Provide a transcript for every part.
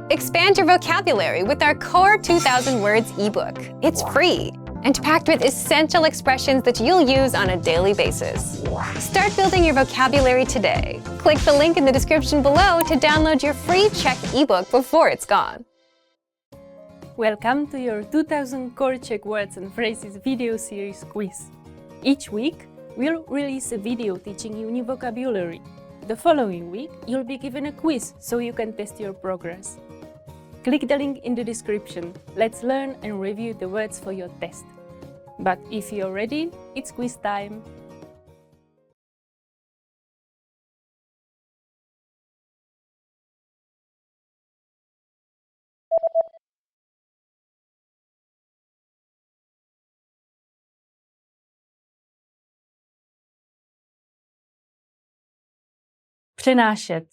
Expand your vocabulary with our Core 2000 Words ebook. It's free and packed with essential expressions that you'll use on a daily basis. Start building your vocabulary today. Click the link in the description below to download your free Czech ebook before it's gone. Welcome to your 2000 Core Czech Words and Phrases video series quiz. Each week, we'll release a video teaching you new vocabulary. The following week, you'll be given a quiz so you can test your progress. Click the link in the description. Let's learn and review the words for your test. But if you're ready, it's quiz time! Přenášet.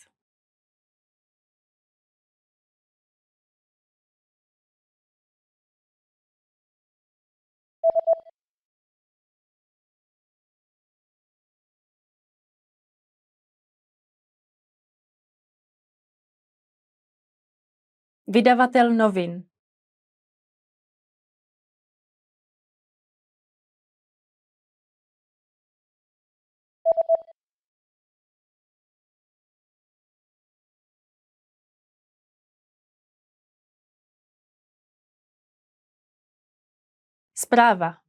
Vydavatel novin. Zpráva.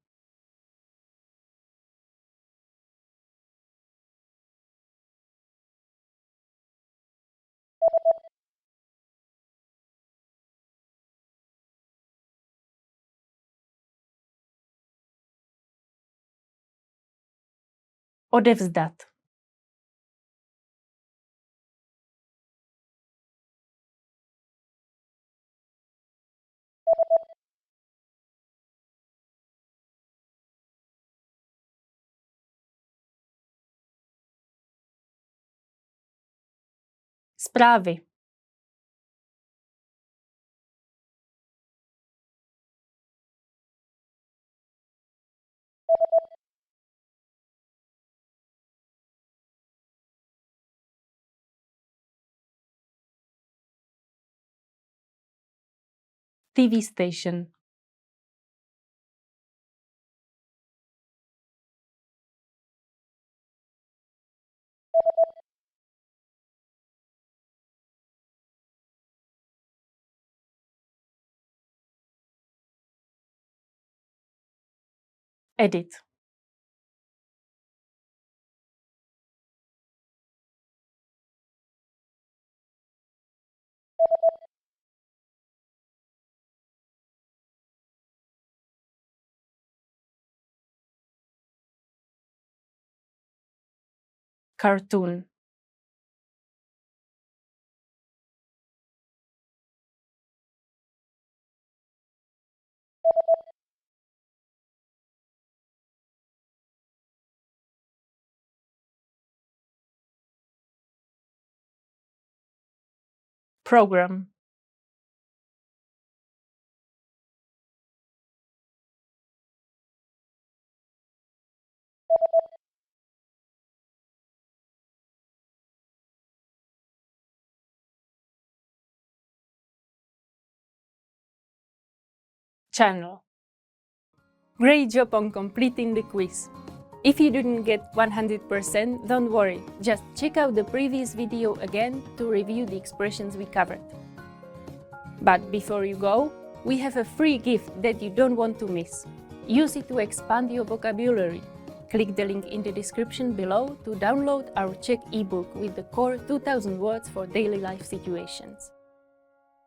Odevzdat. Zprávy. TV station. Edit. Cartoon. Program. Channel. Great job on completing the quiz. If you didn't get 100%, don't worry. Just check out the previous video again to review the expressions we covered. But before you go, we have a free gift that you don't want to miss. Use it to expand your vocabulary. Click the link in the description below to download our Czech ebook with the core 2000 words for daily life situations.